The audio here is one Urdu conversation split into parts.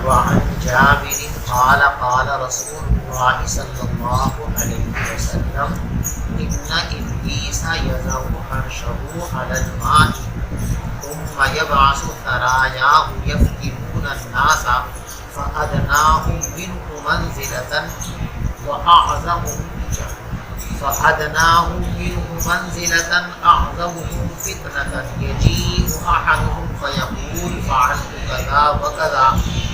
وعن جابر قال قال رسول الله صلى الله عليه وسلم إن إبليس يضع عرشه على الماء ثم يبعث ثراياه يفتنون الناس فأدناهم منه منزلة أعظمهم فتنة يجيء أحدهم فيقول فعلت كذا وكذا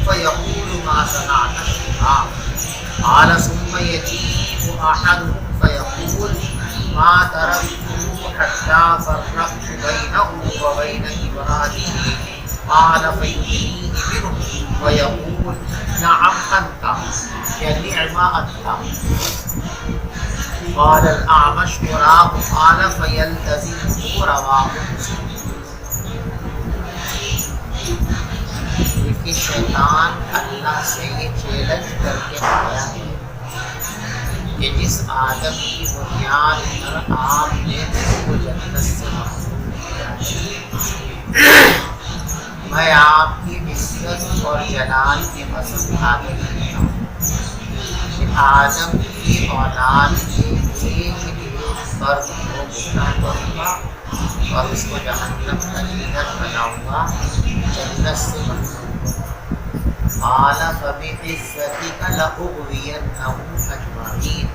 فيقول ما صنعت الشيطان قال ثم يجيء أحدهم فيقول ما تركته حتى فرقت بينه وبين امرأته قال فيدنيه منه ويقول نعم أنت نعم أنت قال الأعمش وراه قال فيلتزمه رواه مسلم. کہ شیطان اللہ سے یہ چیلنج کر کے آیا ہے کہ جس آدم کی بنیاد پر آپ نے اس کو جنت سے محروم کیا ہے، میں آپ کی عزت اور جلال کی قسم کھا کے کہتا ہوں کہ آدم کی اولاد کے ایک فرد کو گمراہ کروں گا اور اس کو جہنم کا ایندھن بناؤں گا، جنت سے محروم. قال فبعزتك لأغوينهم أجمعين.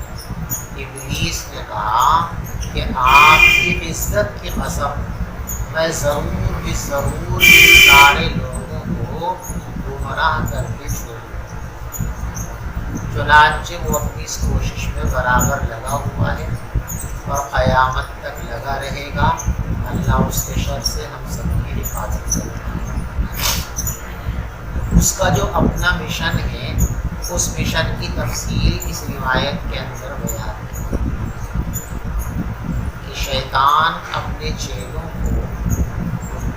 ابلیس نے کہا کہ آپ کی عزت کی قسم میں ضرور بھی ضرور سارے لوگوں کو گمراہ کر کے چھوڑوں. چنانچہ وہ اپنی اس کوشش میں برابر لگا ہوا ہے اور قیامت تک لگا رہے گا. اللہ اس کے شر سے ہم سب کی حفاظت کرے. اس کا جو اپنا مشن ہے اس مشن کی تفصیل اس روایت کے اندر بیان ہے کہ شیطان اپنے چیلوں کو،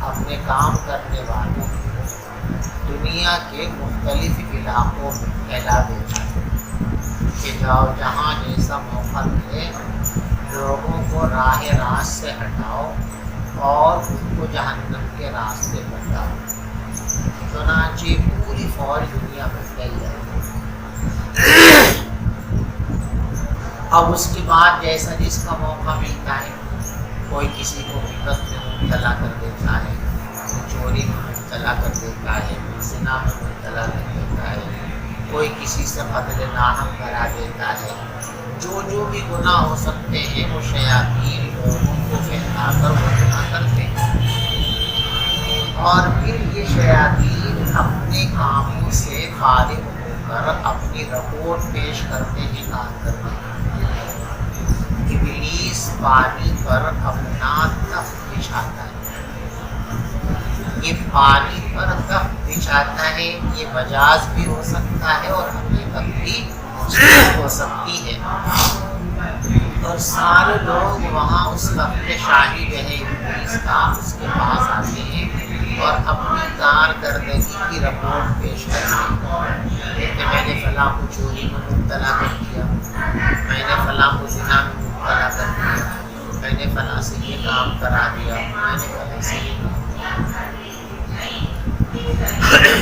اپنے کام کرنے والوں کو دنیا کے مختلف علاقوں میں پھیلا دیتا ہے کہ جاؤ جہاں جیسا موقع ملے لوگوں کو راہ راست سے ہٹاؤ اور ان کو جہنم کے راستے بتاؤ. چنانچہ پوری فوج دنیا میں پھیل جائے. اب اس کے بعد جیسا جس کا موقع ملتا ہے کوئی کسی کو بدعت میں مبتلا کر دیتا ہے، کوئی چوری میں مبتلا کر دیتا ہے، کوئی زنا میں مبتلا کر دیتا ہے، کوئی کسی سے قتل ناحق کرا دیتا ہے. جو بھی گناہ ہو سکتے ہیں وہ شیاطین لوگوں کو پھیلا کر وہ گناہ کرتے ہیں اور پھر یہ شیاطین اپنے کاموں سے فارغ ہو کر اپنی رپورٹ پیش کرتے ہیں کام کرنے. ابلیس پانی پر اپنا تخت بچھاتا ہے. یہ پانی پر تخت بچھاتا ہے، یہ مجاز بھی ہو سکتا ہے اور حقیقت بھی ہو سکتی ہے. اور سارے لوگ وہاں اس تخت شاہی جو ہے ابلیس کا اس کے پاس آتے ہیں اور اپنی کارکردگی کی رپورٹ پیش کرتے ہیں کہ میں نے فلاں کو چوری میں مبتلا کر دیا، میں نے فلاں کو زنا میں مبتلا کر دیا، میں نے فلاں سے یہ کام کرا دیا، میں نے فلاں سے یہ کام.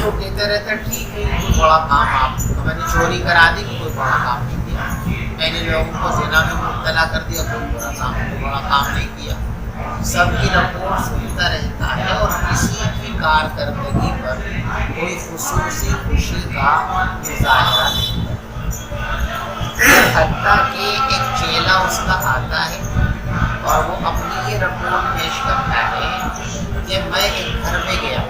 وہ کہتے رہتے ٹھیک ہے کوئی بڑا کام آپ کو، میں نے چوری کرا دی کوئی بڑا کام نہیں کیا، میں نے لوگوں کو زنا میں مبتلا کر دیا کوئی بڑا کام نہیں کیا. سب کی رپورٹ سنتا رہتا ہے اور کسی کی کارکردگی پر کوئی خصوصی خوشی کا مظاہرہ نہیں کرتا. حتیٰ کہ ایک چیلا اس کا آتا ہے اور وہ اپنی یہ رپورٹ پیش کرتا ہے کہ میں ایک گھر میں گیا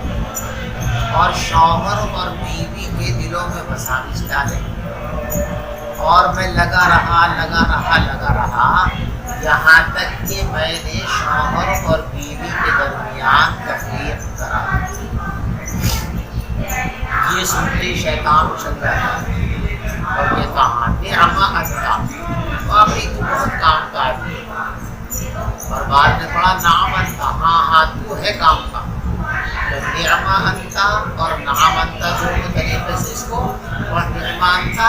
اور شوہر اور بیوی کے دلوں میں وساوس ڈالے اور میں لگا رہا یہاں تک کہ میں نے شوہر اور بیوی کے درمیان تفریق کرا. یہ سنتے شیطان اچھل رہا ہے اور یہ کہا نعم انت، واقعی تو بہت کام کا آدمی. اور بعد میں پڑھا نعم انت، ہاں تو ہے کام کا. نعم انت اور نعم انت دونوں طریقے سے اس کو، اور نعم انت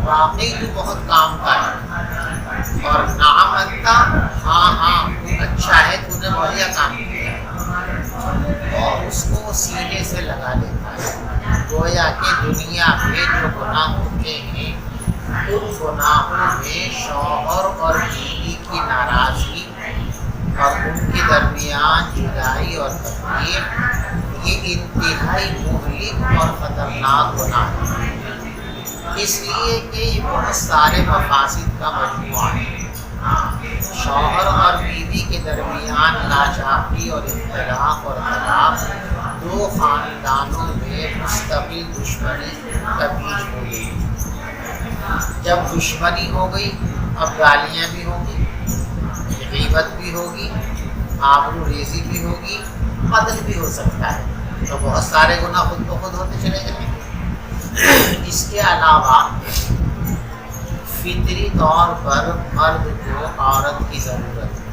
واقعی تو بہت کام کا ہے، اور نعم انت ہاں تو اچھا ہے، تو نے بڑھیا کام کیا. اور اس کو سینے سے لگا لیتا ہے، گویا کہ دنیا گناہ ہوتے ہیں ان گناہوں میں شوہر اور بیوی کی ناراضگی اور ان کے درمیان جدائی اور تفریق یہ انتہائی مہلک اور خطرناک گناہ ہے، اس لیے کہ یہ بہت سارے مفاسد کا مجموعہ ہے۔ شوہر اور بیوی کے درمیان ناچاقی اور اختلاف اور طلاق دو خاندانوں میں مستقل دشمنی کا بیج ہو گئی۔ جب دشمنی ہو گئی اب گالیاں بھی ہوں گی، غیبت بھی ہوگی، آبرو ریزی بھی ہوگی، قتل بھی ہو سکتا ہے، تو بہت سارے گناہ خود بخود ہوتے چلے جائیں گے۔ اس کے علاوہ فطری طور پر مرد کو عورت کی ضرورت ہے،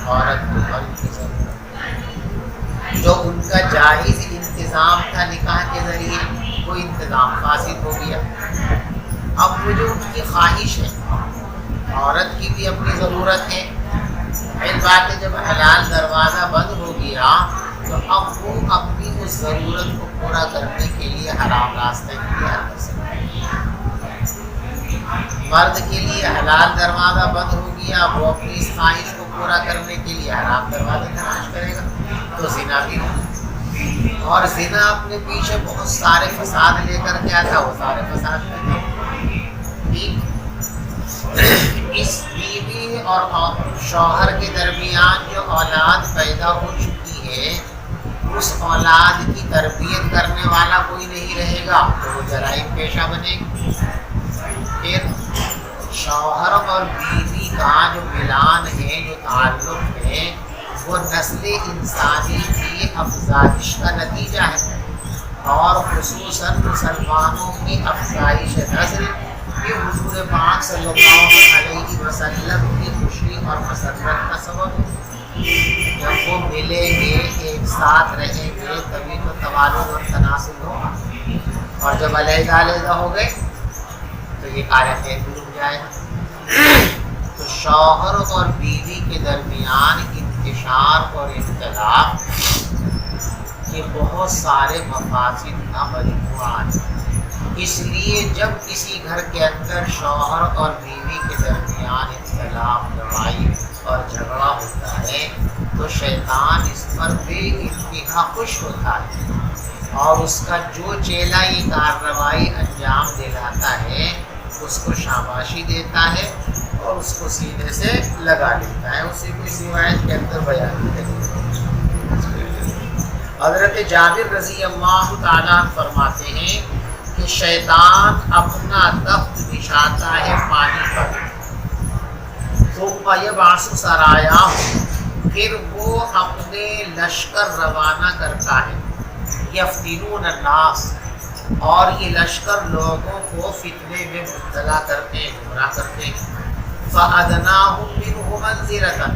عورت کو مرد کی ضرورت ہے۔ جو ان کا جائز انتظام تھا نکاح کے ذریعے وہ انتظام فاسد ہو گیا۔ اب وہ جو ان کی خواہش ہے، عورت کی بھی اپنی ضرورت ہے، ایک بات ہے جب حلال دروازہ بند ہو گیا تو اب وہ اپنی اس ضرورت کو پورا کرنے کے لیے حرام راستہ اختیار کر سکتے ہیں۔ مرد کے لیے حلال دروازہ بند ہو گیا، وہ اپنی اس خواہش کو پورا کرنے کے لیے حرام دروازہ تلاش کرے گا تو زنا بھی ہو، اور زنا اپنے پیچھے بہت سارے فساد لے کر کے آتا، وہ سارے فساد کرتے ہیں۔ اس بیوی اور شوہر کے درمیان جو اولاد پیدا ہو چکی ہے اس اولاد کی تربیت کرنے والا کوئی نہیں رہے گا تو وہ جرائم پیشہ بنے گی۔ پھر شوہر اور بیوی کا جو ملان ہے، جو تعلق ہے، وہ نسل انسانی کی افزائش کا نتیجہ ہے، اور خصوصاً مسلمانوں کی افزائش نسل یہ حضور پاک صلی اللہ علیہ وسلم کی خوشی اور مسرت کا سبب ہے۔ جب وہ ملیں گے، ایک ساتھ رہیں گے، تبھی تو توالد اور تناسل ہوگا، اور جب علیحدہ علیحدہ ہو گئے تو یہ کارہ خیر بھی رک جائے گا۔ تو شوہر اور بیوی کے درمیان انتشار اور اختلاف یہ بہت سارے مفاسد کا مجموعہ ہے۔ اس لیے جب کسی گھر کے اندر شوہر اور بیوی کے درمیان اختلاف، لڑائی اور جھگڑا ہوتا ہے تو شیطان اس پر بے انتہا خوش ہوتا ہے، اور اس کا جو چیلا یہ کارروائی انجام دلاتا ہے اس کو شاباشی دیتا ہے اور اس کو سینے سے لگا لیتا ہے۔ اسی کو روایت کے اندر بیان ہے۔ حضرت جابر رضی اللہ تعالیٰ فرماتے ہیں کہ شیطان اپنا تخت بچھاتا ہے پانی پر، ثم یبعث سرایا، پھر وہ اپنے لشکر روانہ کرتا ہے، یفتنون الناس، اور یہ لشکر لوگوں کو فتنے میں مبتلا کرتے ہیں، گمراہ کرتے ہیں۔ فَأَدْنَاهُمْ مِنْهُ مَنزِلَةً،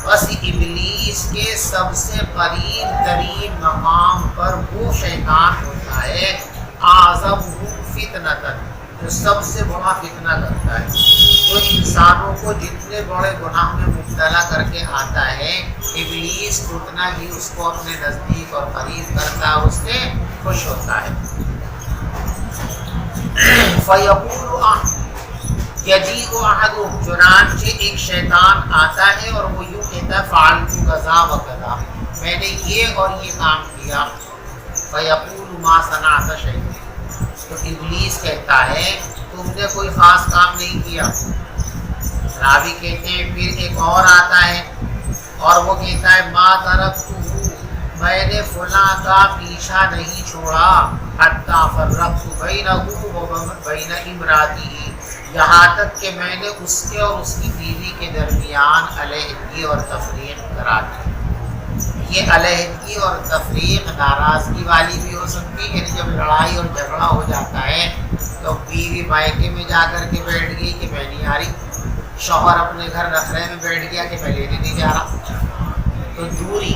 بس ابلیس کے سب سے قریب ترین مقام پر وہ شیطان ہوتا ہے، اعظمهم فتنة، جو سب سے بڑا فتنہ کرتا ہے، جو انسانوں کو جتنے بڑے گناہ میں مبتلا کر کے آتا ہے، ابلیس اتنا ہی اس کو اپنے نزدیک اور قریب کرتا ہے، اس سے خوش ہوتا ہے۔ فَيَقُولُ یجیء احدهم، چنانچہ ایک شیطان آتا ہے اور وہ یوں کہتا ہے فعلت کذا و کذا، میں نے یہ اور یہ کام کیا۔ فَيَقُولُ مَا صَنَعْتَ شَيْئًا، تو ابلیس کہتا ہے تم نے کوئی خاص کام نہیں کیا۔ راوی کہتے ہیں پھر ایک اور آتا ہے اور وہ کہتا ہے ما ترکتہ، میں نے فلاں کا پیچھا نہیں چھوڑا، حتی فرقت بینہ و بین امراتی، یہاں تک کہ میں نے اس کے اور اس کی بیوی کے درمیان علیحدگی اور تفریق کرا دی۔ یہ علیحدگی اور تفریق ناراضگی والی بھی ہو سکتی ہے، یعنی جب لڑائی اور جھگڑا ہو جاتا ہے تو بیوی مائکے میں جا کر کے بیٹھ گئی کہ میں نہیں آ رہی، شوہر اپنے گھر رکھنے میں بیٹھ گیا کہ میں لینے نہیں جا رہا، تو دوری۔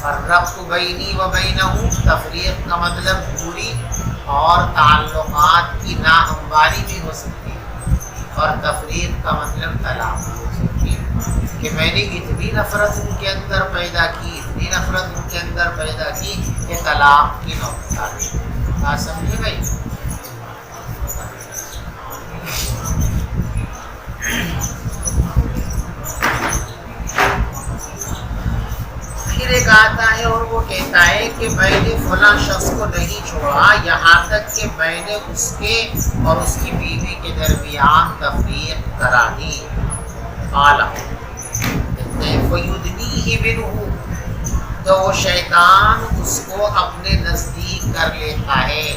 فرقت بینی و بینہ، تفریق کا مطلب دوری اور تعلقات کی ناہمواری بھی ہو سکتی ہے، اور تفریق کا مطلب طلاق بھی ہو سکتی ہے کہ میں نے اتنی نفرت ان کے اندر پیدا کی، اتنی نفرت ان کے اندر پیدا کی کہ طلاق کی نوبت آ گئی۔ بات سمجھے بھائی؟ پھر ایک آتا ہے اور وہ کہتا ہے کہ میں نے فلاں شخص کو نہیں چھوڑا یہاں تک کہ میں نے اس کے اور اس کی بیوی کے درمیان تفریق کرا دی. اعلیٰ کہتے ہیں فَيُدْنِيهِ مِنْهُ تو وہ شیطان اس کو اپنے نزدیک کر لیتا ہے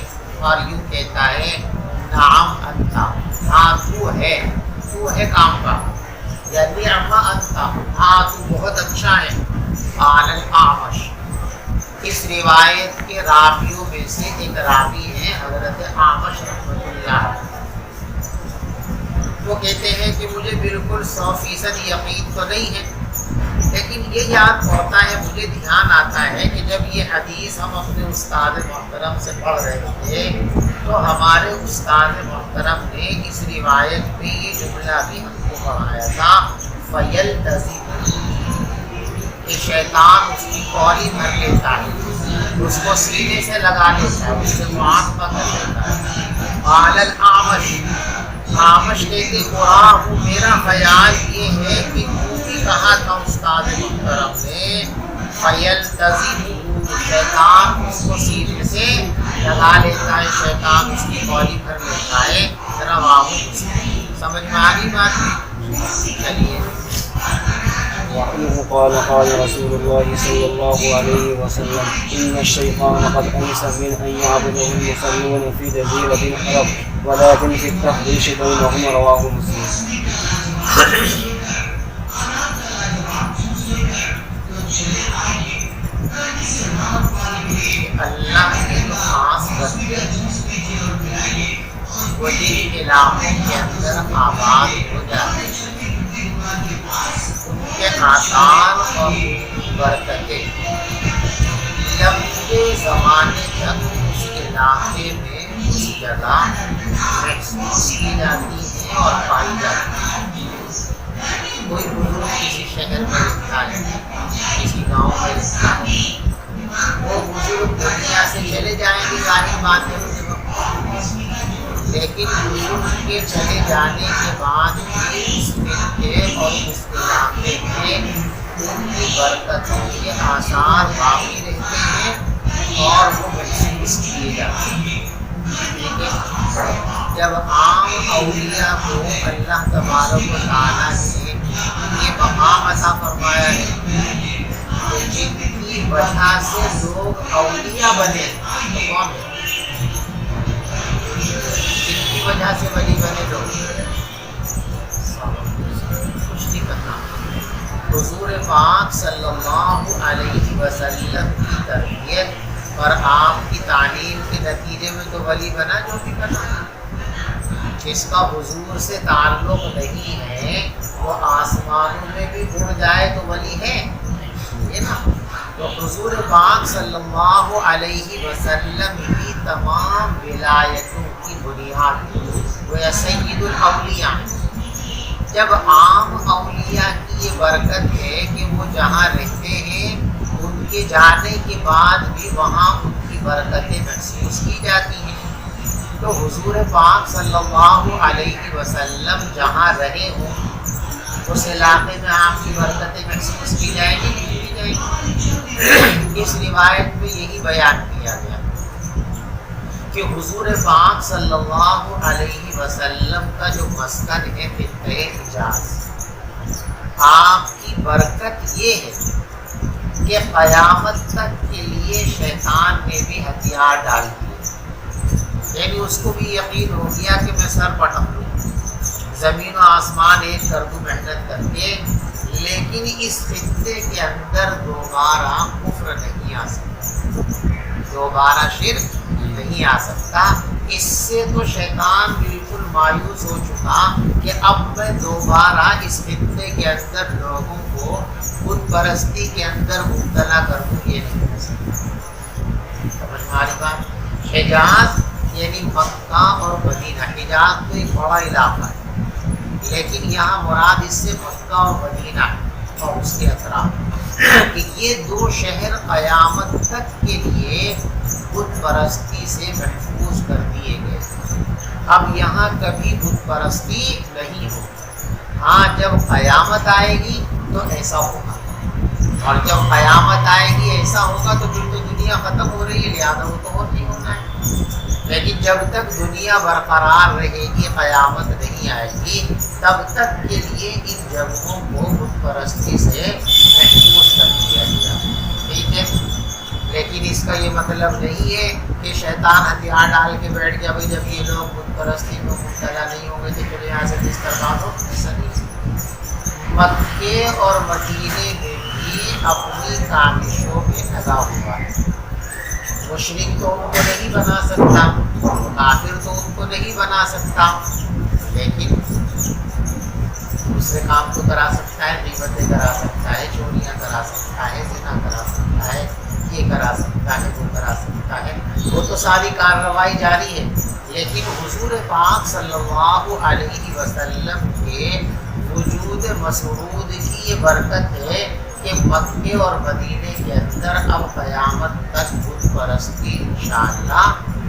اور یوں کہتا ہے نعم انت ہاں تو ہے کام کا یا نعم انت ہاں تو بہت اچھا ہے. قال الاعمش اس روایت کے راویوں میں سے ایک راوی ہے حضرت اعمش رحمۃ اللہ. وہ کہتے ہیں کہ مجھے بالکل 100% یقین تو نہیں ہے لیکن یہ یاد ہوتا ہے مجھے دھیان آتا ہے کہ جب یہ حدیث ہم اپنے استاد محترم سے پڑھ رہے تھے تو ہمارے استاد محترم نے اس روایت میں یہ جملہ بھی ہم کو پڑھایا تھا فَيَلْتَزِمُ کہ شیطان اس کی کوری بھر لیتا ہے اس کو سینے سے لگا لیتا ہے اس سے معاہدہ کر لیتا ہے. قال الاعمش اعمش کہتے قرآن میرا خیال یہ ہے کہ بھی کہا تھا استاد محترم نے فَيَلْتَزِمُ شیطان اس کو سینے سے لگا لیتا ہے شیطان اس کی کوری بھر لیتا ہے. رواہ مسلم. سمجھ میں آ گئی بات؟ چلیے. وعنه قال قال رسول الله صلى الله عليه وسلم إن الشيطان قد أيس من أن يعبده المصلون في جزيرة العرب ولكن في التحريش بينهم. رواه مسلم. اللہ کے جو خاص بندے وہ جن علاقوں کے اندر آباد ہو جاتے ہیں ان کے آثار اور برکتیں لمبے زمانے تک اس علاقے میں اس جگہ محسوس کی جاتی ہیں اور پائی جاتی ہیں. کوئی بزرگ کسی شہر میں رہتا ہے کسی گاؤں میں رہتا ہے وہ بزرگ دنیا سے چلے جائیں گے ظاہر بات ہے لیکن بزرگ کے چلے جانے کے بعد بھی اس خطے اور اس علاقے میں ان کی برکتوں کے آثار باقی رہتے ہیں اور وہ محسوس کیے جاتے ہیں. لیکن جب عام اولیاء کو اللہ تبارک و تعالیٰ نے یہ مقام عطا فرمایا ہے تو جن کی وجہ سے لوگ اولیاء بنے تو کون ہے؟ جن کی وجہ سے ولی بنے لوگ کچھ نہیں پتا. حضور پاک صلی اللہ علیہ وسلم کی تربیت اور آپ کی تعلیم کے نتیجے میں تو ولی بنا جو بھی بنا. جس کا حضور سے تعلق نہیں ہے وہ آسمانوں میں بھی اڑ جائے تو ولی ہے یہ نا. تو حضور پاک صلی اللہ علیہ وسلم کی تمام ولایتوں کی بنیاد وہ سید الاولیاء. جب عام اولیاء کی یہ برکت ہے کہ وہ جہاں رہتے ہیں ان کے جانے کے بعد بھی وہاں ان کی برکتیں محسوس کی جاتی ہیں. تو حضور پاک صلی اللہ علیہ وسلم جہاں رہے ہوں اس علاقے میں آپ کی برکتیں محسوس کی جائیں گی نہیں کی جائیں گی. اس روایت میں یہی بیان کیا گیا کہ حضور پاک صلی اللہ علیہ وسلم کا جو مسکن ہے خطۂ حجاز آپ کی برکت یہ ہے کہ قیامت تک کے لیے شیطان نے بھی ہتھیار ڈال دیے. یعنی اس کو بھی یقین ہو گیا کہ میں سر پٹک لوں زمین و آسمان ایک کر دوں محنت کر کے لیکن اس خطے کے اندر دوبارہ کفر نہیں آ سکتا دوبارہ شرک نہیں آ سکتا. اس سے تو شیطان بالکل مایوس ہو چکا کہ اب میں دوبارہ اس خطے کے اندر لوگوں کو بت پرستی کے اندر مبتلا کر دوں یہ نہیں ہو سکتا. سمجھ میں آ رہی بات؟ حجاز یعنی مکہ اور مدینہ. حجاز تو ایک بڑا علاقہ ہے لیکن یہاں مراد اس سے مکہ اور مدینہ اور اس کے اطراف کہ یہ دو شہر قیامت تک کے لیے بت پرستی سے محفوظ کر دیے گئے. اب یہاں کبھی بت پرستی نہیں ہوگی. ہاں جب قیامت آئے گی تو ایسا ہوگا اور جب قیامت آئے گی ایسا ہوگا تو پھر تو دنیا ختم ہو رہی ہے، لہٰذا وہ تو اور نہیں ہونا ہے۔ لیکن جب تک دنیا برقرار رہے گی، قیامت نہیں آئے گی، تب تک کے لیے ان جگہوں کو بت پرستی سے محفوظ کر دیا گیا، ٹھیک ہے۔ لیکن اس کا یہ مطلب نہیں ہے کہ شیطان ہتھیار ڈال کے بیٹھ گیا، بھائی جب یہ لوگ بت پرستی میں مبتلا نہیں ہوں گے تو چلے یہاں سے بستر باندھو، ایسا نہیں۔ مکے اور مدینے میں بھی اپنی کاوشوں میں لگا ہوا ہے۔ مشرک تو ان کو نہیں بنا سکتا، کافر تو ان کو نہیں بنا سکتا، لیکن دوسرے کام تو کرا سکتا ہے، غیبتیں کرا سکتا ہے، چوریاں کرا سکتا ہے، زنا کرا سکتا ہے، یہ کرا سکتا ہے، وہ کرا سکتا ہے، وہ تو ساری کارروائی جاری ہے۔ لیکن حضور پاک صلی اللہ علیہ وسلم کے وجود مسعود کی یہ برکت ہے کہ مکے اور مدینے کے اندر اب قیامت تک بت پرستی انشاءاللہ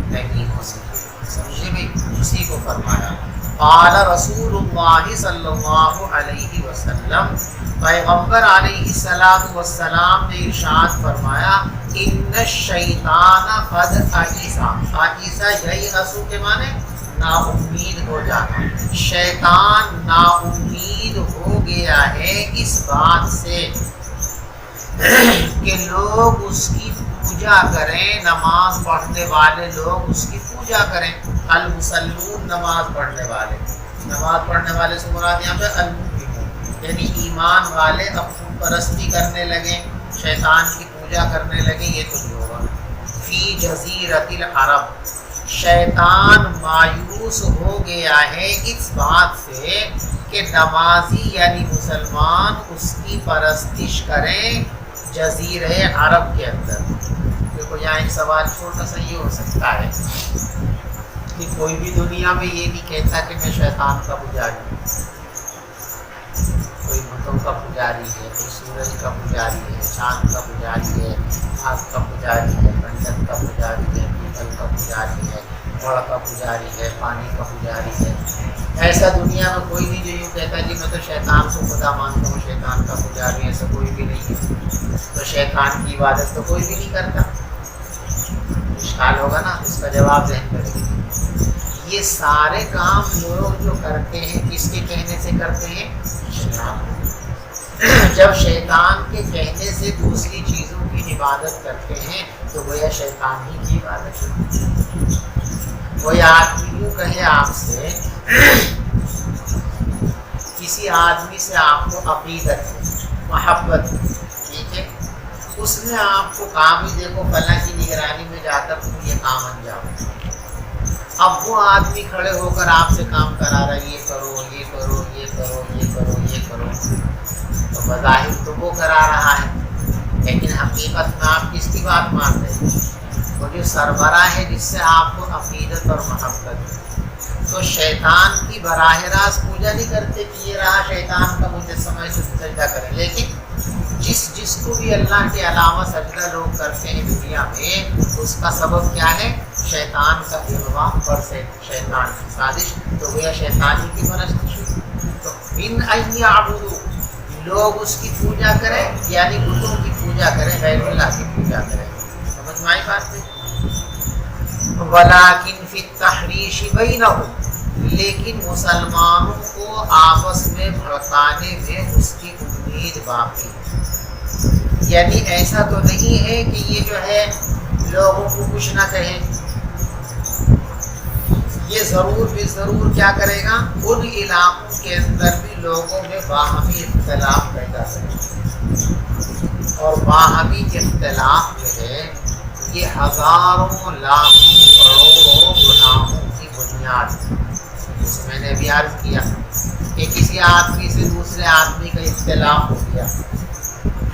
نہیں ہو سکتی، سمجھے بھائی؟ اسی کو فرمایا قال رسول اللہ صلی اللہ علیہ وسلم، پیغمبر علیہ السلام نے ارشاد فرمایا ان الشیطان قد ایئس یئس کے معنی نا امید ہو جانا، شیطان نا امید ہو گیا ہے اس بات سے کہ لوگ اس کی پوجا کریں، نماز پڑھنے والے لوگ اس کی پوجا کریں۔ المصلون نماز پڑھنے والے، نماز پڑھنے والے سے مراد یہاں پہ المؤمنون، یعنی ایمان والے اب بت پرستی کرنے لگیں، شیطان کی پوجا کرنے لگیں، یہ تو نہیں ہوگا۔ فی جزیرۃ العرب، شیطان مایوس ہو گیا ہے اس بات سے کہ نمازی یعنی مسلمان اس کی پرستش کریں جزیرہ عرب کے اندر۔ دیکھو یہاں ایک سوال چھوٹا سا یہ ہو سکتا ہے کہ کوئی بھی دنیا میں یہ نہیں کہتا کہ میں شیطان کا پجاری ہوں، کوئی بتوں کا پجاری ہے، کوئی سورج کا پجاری ہے، چاند کا پجاری ہے، آگ کا پجاری ہے، کنڈن کا پجاری ہے، پیتل کا پجاری ہے، گڑ کا پجاری ہے، پانی کا پجاری ہے۔ ایسا دنیا میں کوئی نہیں جو یوں کہتا ہے کہ میں تو شیطان کو خدا مانتا ہوں، شیطان کا پجاری، ایسا کوئی بھی نہیں ہے۔ تو شیطان کی عبادت تو کوئی بھی نہیں کرتا، اشکال ہوگا نا، اس کا جواب ذہن کریں۔ یہ سارے کام لوگ جو کرتے ہیں کس کے کہنے سے کرتے ہیں؟ شیطان۔ جب شیطان کے کہنے سے دوسری چیزوں کی عبادت کرتے ہیں تو گویا شیطان ہی کی عبادت ہے۔ کوئی آدمی یوں کہے آپ سے، کسی آدمی سے آپ کو عقیدت ہے، محبت ہے، ٹھیک ہے، اس نے آپ کو کہا بھی دیکھو فلاں کی نگرانی میں جا کر تم یہ کام انجام دو۔ اب وہ آدمی کھڑے ہو کر آپ سے کام کرا رہا ہے، یہ کرو یہ کرو یہ کرو یہ کرو یہ کرو، تو بظاہر تو وہ کرا رہا ہے، لیکن حقیقت میں آپ کس کی بات مان رہے ہیں؟ وہ جو سربراہ ہے جس سے آپ کو عقیدت اور محبت ہے۔ تو شیطان کی براہ راست پوجا نہیں کرتے کہ یہ رہا شیطان کا مجسمہ سے سجدہ کریں، لیکن جس کو بھی اللہ کے علاوہ سجدہ لوگ کرتے ہیں دنیا میں، اس کا سبب کیا ہے؟ شیطان کا اغوا پر سے شیطان کی سازش، تو گویا شیطان ہی کی پرستش۔ تو من ان یعبدوا، لوگ اس کی پوجا کریں، یعنی بتوں کی پوجا کریں، غیر اللہ کی پوجا کریں۔ سمجھ میں آئی بات نہیں؟ ولیکن فی التحریش بینہم، لیکن مسلمانوں کو آپس میں بھڑکانے میں اس کی امید باقی ہے۔ یعنی ایسا تو نہیں ہے کہ یہ جو ہے لوگوں کو کچھ نہ کہے، یہ ضرور بھی ضرور کیا کرے گا؟ ان علاقوں کے اندر بھی لوگوں میں باہمی اختلاف پیدا کرے گا، اور باہمی اختلاف جو ہے یہ ہزاروں لاکھوں کروڑوں گناہوں کی بنیاد ہے۔ جس میں نے بھی عرض کیا کہ کسی آدمی سے دوسرے آدمی کا اختلاف ہو گیا،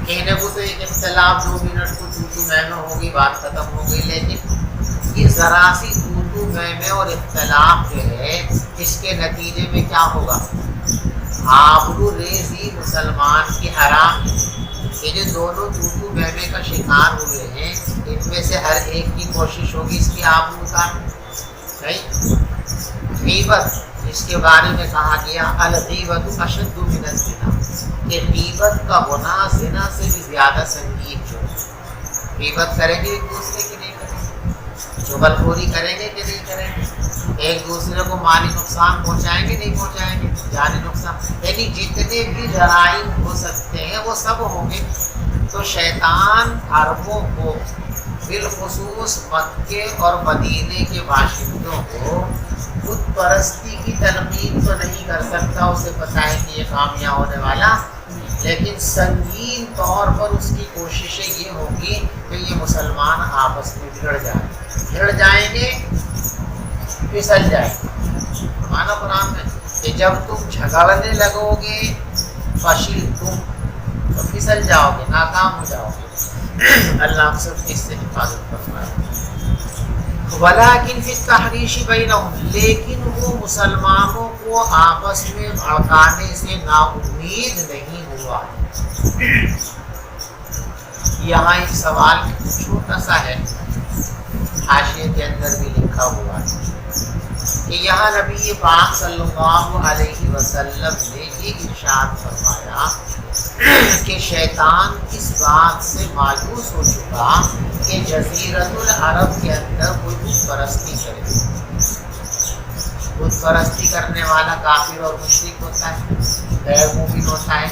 کہنے کو تو ایک اختلاف 2 منٹ کو تو میں ہوگی، بات ختم ہو گئی، لیکن یہ ذرا سی تو میں اور اختلاف جو ہے اس کے نتیجے میں کیا ہوگا؟ آبرو ریزی مسلمان کی حرام ہے۔ یہ جو دونوں تو میں کا شکار ہوئے ہیں، ان میں سے ہر ایک کی کوشش ہوگی اس کی آبرو اتارنے، صحیح؟ غیبت، جس کے بارے میں کہا گیا الغیبت اشد من الزنا، کہ غیبت کا گناہ زنا سے بھی زیادہ سنگین جو ہے۔ غیبت کریں گے ایک دوسرے کی نہیں کریں گے، چغل خوری کریں گے کہ نہیں کریں گے، ایک دوسرے کو مالی نقصان پہنچائیں گے نہیں پہنچائیں گے، جانی نقصان، یعنی جتنے بھی جرائم ہو سکتے ہیں وہ سب ہوں گے۔ تو شیطان عربوں کو بالخصوص مکے اور مدینے کے باشندوں کو بت پرستی کی تلقین تو نہیں کر سکتا، اسے پتہ ہے کہ یہ کامیاب ہونے والا، لیکن سنگین طور پر اس کی کوششیں یہ ہوں گی کہ یہ مسلمان آپس میں بگڑ جائیں گے، پھسل جائیں گے۔ مانا قرآن میں کہ جب تم جھگڑنے لگو گے فشل تم، تو پھسل جاؤ گے، ناکام ہو جاؤ گے۔ اللہ ہم سب اس سے حفاظت فرمائے۔ ولیکن فی التحریش بینہم، لیکن وہ مسلمانوں کو آپس میں بھڑکانے سے نا امید نہیں ہوا۔ یہاں ایک سوال چھوٹا سا ہے، حاشیے کے اندر بھی لکھا ہوا ہے کہ یہاں نبی پاک صلی اللہ علیہ وسلم نے یہ ارشاد فرمایا کہ شیطان اس بات سے مایوس ہو چکا کہ جزیرت العرب کے اندر کوئی بت پرستی کرے۔ بت پرستی کرنے والا کافر اور مشرک ہوتا ہے، غیر مومن ہوتا ہے۔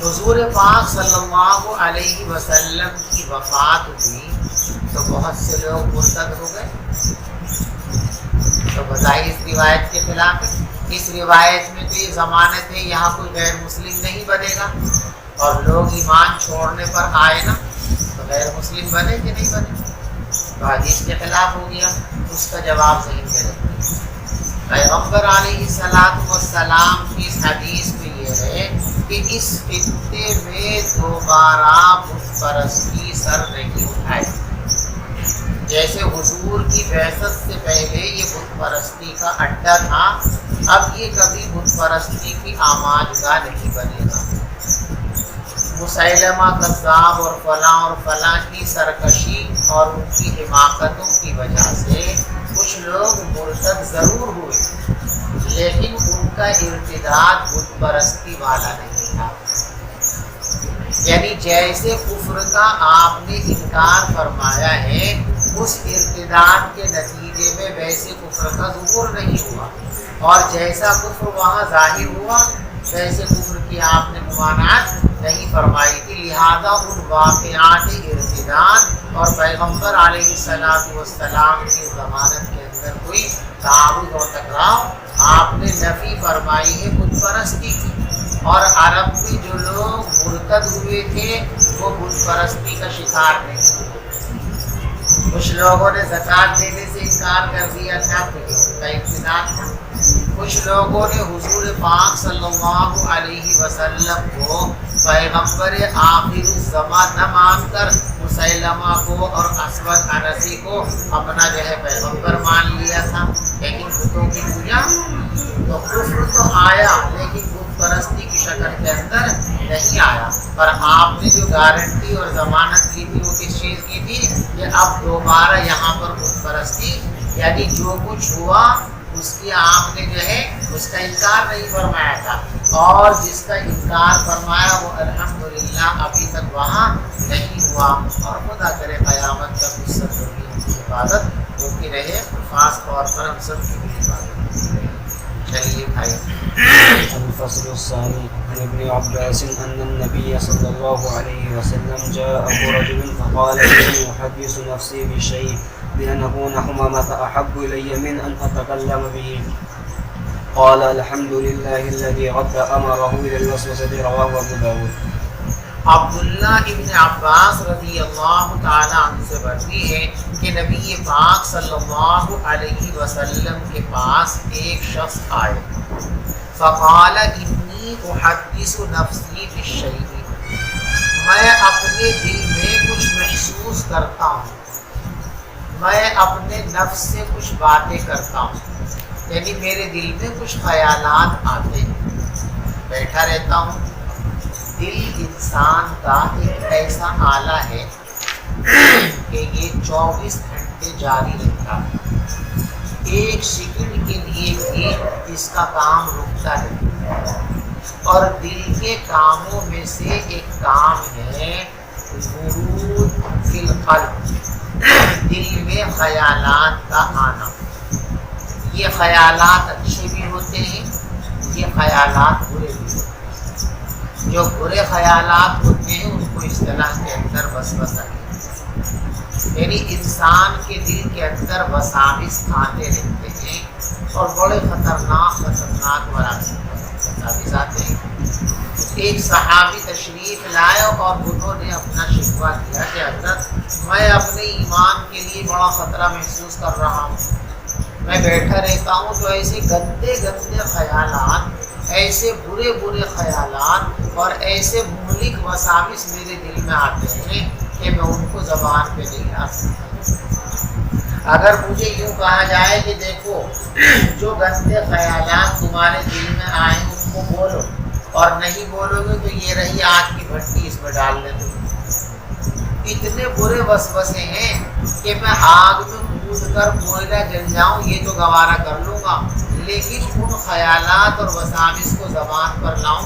حضور پاک صلی اللہ علیہ وسلم کی وفات ہوئی تو بہت سے لوگ مرتد ہو گئے، تو بظاہر اس روایت کے خلاف ہے۔ اس روایت میں تو یہ ضمانت ہے یہاں کوئی غیر مسلم نہیں بنے گا، اور لوگ ایمان چھوڑنے پر آئے نا تو غیر مسلم بنے کہ نہیں بنے، تو حدیث کے خلاف ہو گیا۔ اس کا جواب ذہن میں رکھیں، پیغمبر علیہ السلام کی اس حدیث میں یہ ہے کہ اس خطے میں دوبارہ بت پرستی سر نہیں اٹھائے۔ جیسے حضور کی بعثت سے پہلے یہ بت پرستی کا اڈا تھا، اب یہ کبھی بت پرستی کی آماجگاہ نہیں بنے گا۔ مسیلمہ کذاب اور فلاں کی سرکشی اور ان کی حماقتوں کی وجہ سے کچھ لوگ مرتد ضرور ہوئے، لیکن ان کا ارتداد بت پرستی والا نہیں تھا۔ یعنی جیسے کفر کا آپ نے انکار فرمایا ہے، اس ارتداد کے نتیجے میں ویسے کفر کا ظہور نہیں ہوا، اور جیسا کفر وہاں ظاہر ہوا ویسے کفر کی آپ نے ممانعت نہیں فرمائی تھی۔ لہذا ان واقعات ارتداد اور پیغمبر علیہ السلام کی ضمانت کے اندر کوئی تعارض اور ٹکراؤ آپ نے نفی فرمائی ہے بت پرستی کی۔ اور عرب میں جو لوگ مرتد ہوئے تھے وہ بت پرستی کا شکار نہیں ہوئے۔ کچھ لوگوں نے زکوٰۃ دینے سے انکار کر دیا تھا تو ان کا ارتداد تھا۔ کچھ لوگوں نے حضور پاک صلی اللہ علیہ وسلم کو پیغمبر آخر الزمان نہ مان کر مسیلمہ کو اور اسود انسی کو اپنا جو ہے پیغمبر مان لیا تھا، لیکن بتوں کی پوجا تو کفر تو آیا لیکن بت پرستی کی شکل کے اندر نہیں آیا۔ پر آپ نے جو گارنٹی اور ضمانت کی تھی وہ کس چیز کی تھی کہ اب دوبارہ یہاں پر بت پرستی، یعنی جو کچھ ہوا اس کی آپ نے جو ہے اس کا انکار نہیں فرمایا تھا، اور جس کا انکار فرمایا وہ الحمدللہ ابھی تک وہاں نہیں ہوا، اور خدا کرے قیامت تک اس سب کی حفاظت ہوتی رہے، خاص طور پر ہم سب کی حفاظت۔ چلیے بھائی، الفصل الثاني عن ابن عباس أن النبي صلى الله عليه وسلم جاءه رجل فقال إني أحدث نفسي بشيء بأن أكون حمامة أحب إلي من أن أتكلم به. قال الحمد لله الذي رد أمره إلى الوسوسة. رواه أبو داود. عبداللہ ابن عباس رضی اللہ تعالیٰ عنہ سے مروی ہے کہ نبی پاک صلی اللہ علیہ وسلم کے پاس ایک شخص آئے، فقال انی احدث نفسی بالشیء، میں اپنے دل میں کچھ محسوس کرتا ہوں، میں اپنے نفس سے کچھ باتیں کرتا ہوں، یعنی میرے دل میں کچھ خیالات آتے ہیں، بیٹھا رہتا ہوں۔ دل انسان کا ایک ایسا آلہ ہے کہ یہ 24 گھنٹے جاری رہتا ہے، ایک سیکنڈ کے لیے بھی اس کا کام رکتا ہے۔ اور دل کے کاموں میں سے ایک کام ہے ورود فی القلب، دل میں خیالات کا آنا۔ یہ خیالات اچھے بھی ہوتے ہیں، یہ خیالات برے بھی ہوتے ہیں۔ جو برے خیالات ہوتے ہیں ان کو اصطلاح کے اندر وسوسہ ہے، یعنی انسان کے دل کے اندر وساوس آتے رہتے ہیں اور بڑے خطرناک وساوس آتے ہیں۔ ایک صحابی تشریف لائے اور انہوں نے اپنا شکوہ کیا کہ حضرت میں اپنے ایمان کے لیے بڑا خطرہ محسوس کر رہا ہوں، میں بیٹھا رہتا ہوں تو ایسے گندے گندے خیالات، ایسے برے برے خیالات اور ایسے مہلک وساوس میرے دل میں آتے ہیں کہ میں ان کو زبان پہ نہیں لا سکتا۔ اگر مجھے یوں کہا جائے کہ دیکھو جو گندے خیالات تمہارے دل میں آئے ان کو بولو، اور نہیں بولو گے تو یہ رہی آگ کی بھٹی، اس میں ڈال دے دو۔ اتنے برے وسوسے ہیں کہ میں آگ میں کود کر کوئلہ جل جاؤں یہ تو گوارا کر لوں گا، لیکن ان خیالات اور وساوس کو زبان پر لاؤں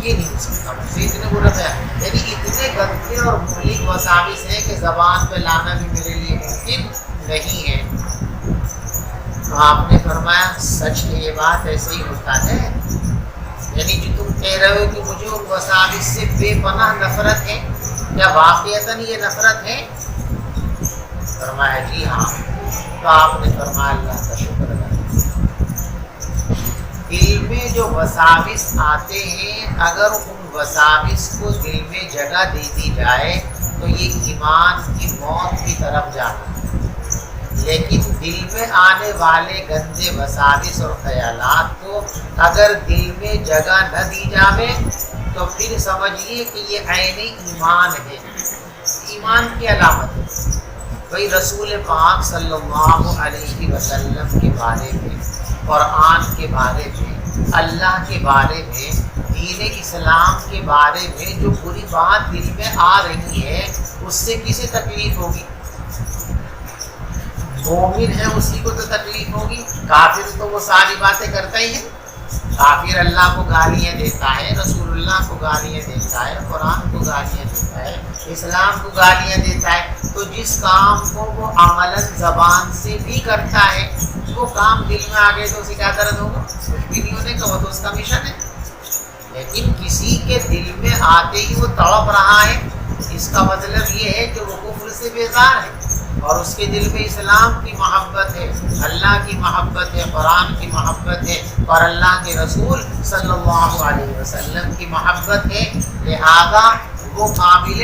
یہ نہیں ہو سکتا مجھ سے۔ اتنے برے خیال، یعنی اتنے گندے اور مہلک وساوس ہیں کہ زبان پہ لانا بھی میرے لیے ممکن نہیں ہے۔ تو آپ نے فرمایا سچ ہے، یہ بات ایسے ہی ہوتا ہے، یعنی جو تم کہہ رہے ہو کہ مجھے ان وساوس سے بے پناہ نفرت ہے، کیا واقعتاً یہ نفرت ہے؟ فرمایا جی ہاں۔ تو آپ نے فرمایا اللہ کا شکر ادا۔ دل میں جو وساوس آتے ہیں اگر ان وساوس کو دل میں جگہ دے دی جائے تو یہ ایمان کی موت کی طرف جانا ہے، لیکن دل میں آنے والے گندے وساوس اور خیالات کو اگر دل میں جگہ نہ دی جاوے تو پھر سمجھیے کہ یہ عین ایمان ہے، ایمان کی علامت ہے۔ بھئی رسول پاک صلی اللہ علیہ وسلم کے بارے میں، قرآن کے بارے میں، اللہ کے بارے میں، دین اسلام کے بارے میں جو بری بات دل میں آ رہی ہے اس سے کسے تکلیف ہوگی؟ مومن ہے اسی کو تو تکلیف ہوگی، کافر تو وہ ساری باتیں کرتا ہی ہے۔ کافر اللہ کو گالیاں دیتا ہے، رسول اللہ کو گالیاں دیتا ہے، قرآن کو گالیاں دیتا ہے، اسلام کو گالیاں دیتا ہے۔ تو جس کام کو وہ عملاً زبان سے بھی کرتا ہے وہ کام دل میں آ گئے تو اسے کیا درد ہوگا؟ کچھ بھی نہیں ہونے کا، وہ تو اس کا مشن ہے۔ لیکن کسی کے دل میں آتے ہی وہ تڑپ رہا ہے، اس کا مطلب یہ ہے کہ وہ کفر سے بیزار ہے اور اس کے دل میں اسلام کی محبت ہے، اللہ کی محبت ہے، قرآن کی محبت ہے اور اللہ کے رسول صلی اللہ علیہ وسلم کی محبت ہے۔ لہذا وہ قابل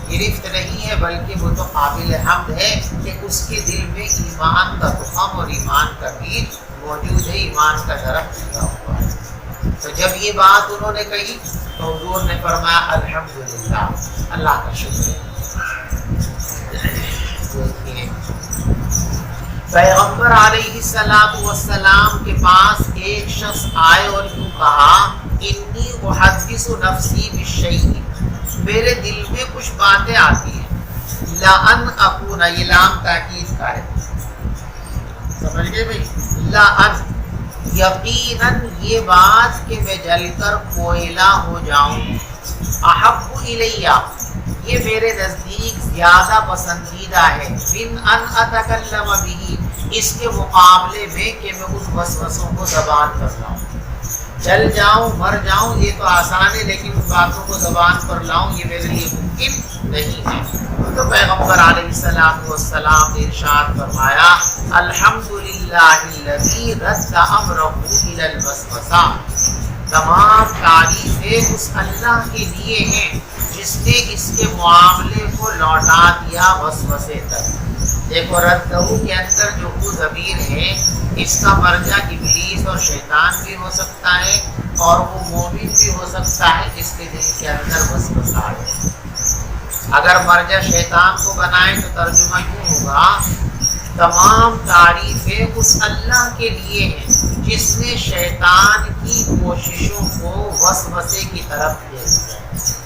گرفت نہیں ہے بلکہ وہ تو قابل حمد ہے کہ اس کے دل میں ایمان کا تخم اور ایمان کا بیج موجود ہے، ایمان کا درخت لگا ہوا ہے۔ تو جب یہ بات انہوں نے کہی تو حضور نے فرمایا الحمدللہ، اللہ کا شکر ہے۔ پیغمبر علیہ السلام کے پاس ایک شخص آئے اور یوں کہا انی احدث نفسی بالشیء، میرے دل میں کچھ باتیں آتی ہیں، لأن اکون، یہ لام تاکید کا ہے، سمجھ گئے بھائی؟ لأن، یقیناً یہ بات کہ میں جل کر کوئلہ ہو جاؤں، احب الیہ، یہ میرے نزدیک زیادہ پسندیدہ ہے، من ان اتکلم بھی، اس کے مقابلے میں کہ میں ان وسوسوں کو زبان پر لاؤں۔ جل جاؤں، مر جاؤں یہ تو آسان ہے، لیکن ان باتوں کو زبان پر لاؤں یہ میرے لیے ممکن نہیں ہے۔ تو پیغمبر علیہ السلام نے ارشاد فرمایا الحمدللہ الذی رد امرہ الی الوسوسہ، تمام تعریفیں اس اللہ کے لیے ہیں جس نے اس کے معاملے کو لوٹا دیا وسوسے تک۔ دیکھو ردہو کے اندر جو وہ ضمیر ہے اس کا مرجع ابلیس اور شیطان بھی ہو سکتا ہے اور وہ مومن بھی ہو سکتا ہے جس کے دل کے اندر وسوسہ ہے۔ اگر مرجع شیطان کو بنائے تو ترجمہ یوں ہوگا تمام تعریفیں اس اللہ کے لیے ہیں جس نے شیطان کی کوششوں کو وسوسے کی طرف دے دیا،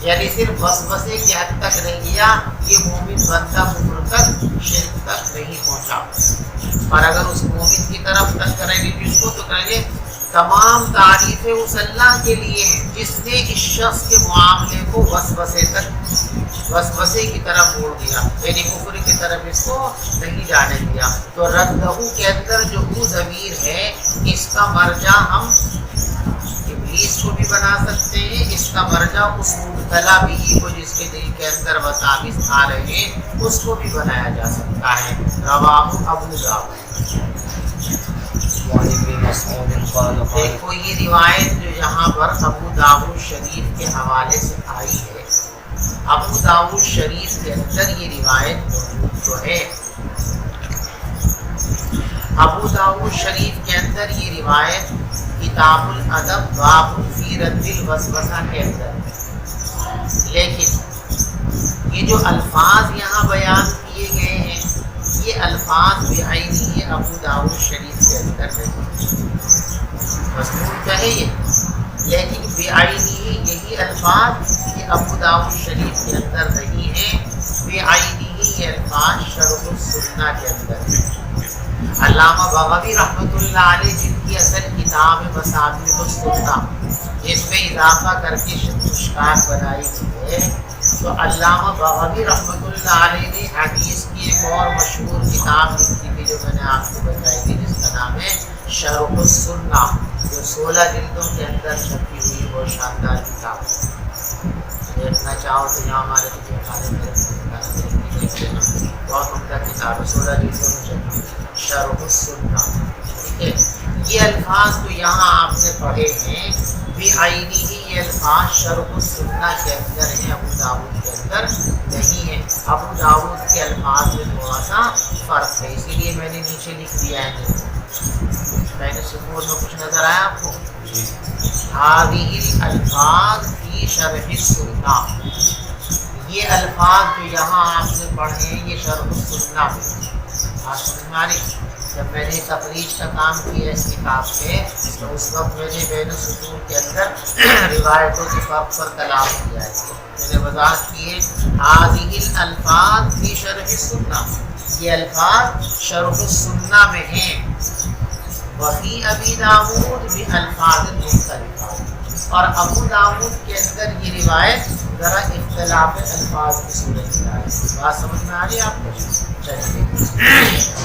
یعنی صرف وسوسے کی حد تک رہ گیا، یہ مومن بندہ کفر تک، شرک تک نہیں پہنچا۔ اور اگر اس مومن کی طرف تک کریں گے جس کو تو کریں گے تمام تعریفیں اس اللہ کے لیے ہیں جس نے اس شخص کے معاملے کو وسوسے کی طرف موڑ دیا، یعنی کفر کی طرف اس کو نہیں جانے دیا۔ تو ردہو کے اندر جو او ضمیر ہے، اس کا مرجع ہم ابلیس کو بھی بنا سکتے ہیں، اس کا مرجع اس مبتلا بھی کو جس کے دل کے اندر وساوس آ رہے ہیں اس کو بھی بنایا جا سکتا ہے۔ رواہ ابو داؤد۔ دیکھو یہ روایت جو یہاں پر ابو داؤد شریف کے حوالے سے آئی ہے، ابو داؤد شریف کے اندر یہ روایت موجود تو ہے، ابو داؤد شریف کے اندر یہ روایت کتاب الادب باب فی رد الوسوسہ کے اندر، لیکن یہ جو الفاظ یہاں بیان کیے گئے ہیں یہ الفاظ بعینی ابو داؤد شریف کے اندر نہیں، مضمون کہے یہ، لیکن بعینی یہی الفاظ یہ ابو داؤد شریف کے اندر نہیں ہیں، بعینی یہ الفاظ شرح السنہ کے اندر ہیں۔ علامہ بغوی رحمۃ اللہ علیہ جن کی اصل کتاب ہے مصابیح السنہ، اس میں اضافہ کر کے مشکات بنائی گئی ہے، تو علامہ بغوی رحمۃ اللہ علیہ نے حدیث کی ایک اور مشہور کتاب لکھی تھی جو میں نے آپ کو بتائی تھی، جس کا نام ہے شرح السنہ، جو 16 جلدوں کے اندر چھپی ہوئی بہت شاندار کتاب ہے۔ دیکھنا چاہو تو یہاں ہمارے بہت عمدہ کتاب ہے، 16 جلدوں میں چھپی شرح السنہ، ٹھیک ہے۔ یہ الفاظ تو یہاں آپ نے پڑھے ہیں بعینی ہی، یہ الفاظ شرح السنہ کے اندر ہیں، ابو داؤد کے اندر نہیں ہے۔ ابو داؤد کے الفاظ میں تھوڑا سا فرق ہے، اسی لیے میں نے نیچے لکھ دیا ہے، میں نے سکون میں کچھ نظر آیا آپ کو؟ هذه الفاظ فی شرح السنہ، یہ الفاظ جو یہاں آپ نے پڑھے ہیں یہ شرح السنہ میں، آپ سمجھ میں آ رہی؟ جب میں نے تخریج کا کام کیا اس کتاب پہ تو اس وقت میں نے بین السطور کے اندر روایتوں کے فرق پر کلام کیا ہے، میں نے وضاحت کی ہے هذه الالفاظ فی شرح السنہ، یہ الفاظ شرح السنہ میں ہیں، وفی ابی داؤد بالفاظ مختلفہ، اور ابو داؤد کے اندر یہ روایت ذرا اختلاف الفاظ کی صورت میں آئی، بات سمجھ میں آ رہی ہے آپ کو؟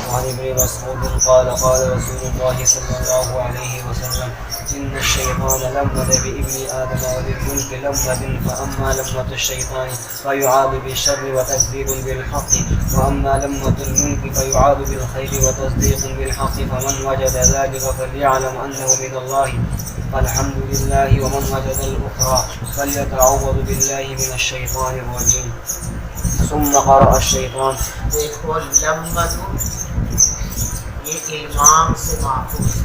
وعن ابن مسعود قال قال رسول الله صلى الله عليه وسلم إن الشيطان لمد بابن آدم وللملك لمد، فأما لمة الشيطان فيعاد بالشر وتكذيب بالحق، وأما لمة الملك فيعاد بالخير وتصديق بالحق، فمن وجد ذلك فليعلم أنه من الله فالحمد لله، ومن وجد الأخرى فليتعوذ بالله من الشيطان الرجيم۔ ثم قرأ الشيطان۔ دیکھو لمت یہ علمام سے ماخوذ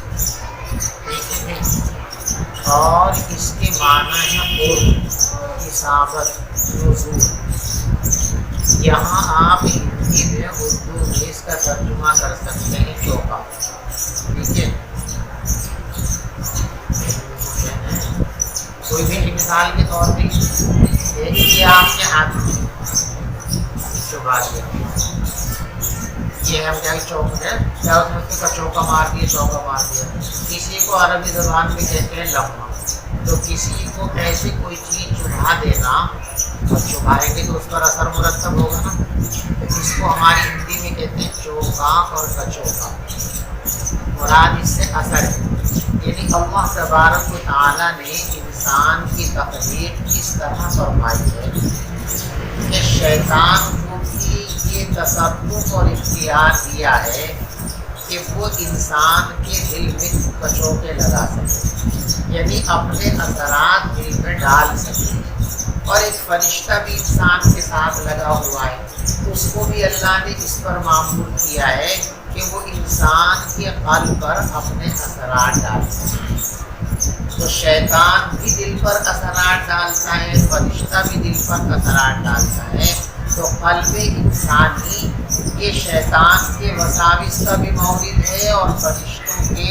ہے، اور اس کے معنی ہے قرب، اصابت، نزول۔ یہاں آپ ہندی میں اردو میں اس کا ترجمہ کر سکتے ہیں چوکا، ٹھیک ہے۔ کوئی بھی مثال کے طور پہ دیکھیے آپ کے ہاتھ میں یہ ہم کیا چوک ہے، کیا اس میں کا چوکا مار دیا، چوکا مار دیا، کسی کو عربی زبان میں کہتے ہیں لمحہ، تو کسی کو ایسی کوئی چیز چبھا دینا، اور چبھائیں گے تو اس پر اثر مرتب ہوگا نا، تو اس کو ہماری ہندی میں کہتے ہیں چوکا اور کچوکا، مراد اس سے اثر ہے، یعنی اللہ تبارک و تعالیٰ نے انسان کی تخلیق اس طرح فرمائی ہے کہ شیطان کو بھی یہ تصرف اور اختیار دیا ہے کہ وہ انسان کے دل میں کچوکے لگا سکے، یعنی اپنے اثرات دل میں ڈال سکے، اور ایک فرشتہ بھی انسان کے ساتھ لگا ہوا ہے، اس کو بھی اللہ نے اس پر معمور کیا ہے کہ وہ انسان کے قلب پر اپنے اثرات ڈال سکے۔ تو شیطان بھی دل پر اثرات ڈالتا ہے، فرشتہ بھی دل پر اثرات ڈالتا ہے، تو قلب انسانی یہ شیطان کے وساوس کا بھی مورد ہے اور فرشتوں کے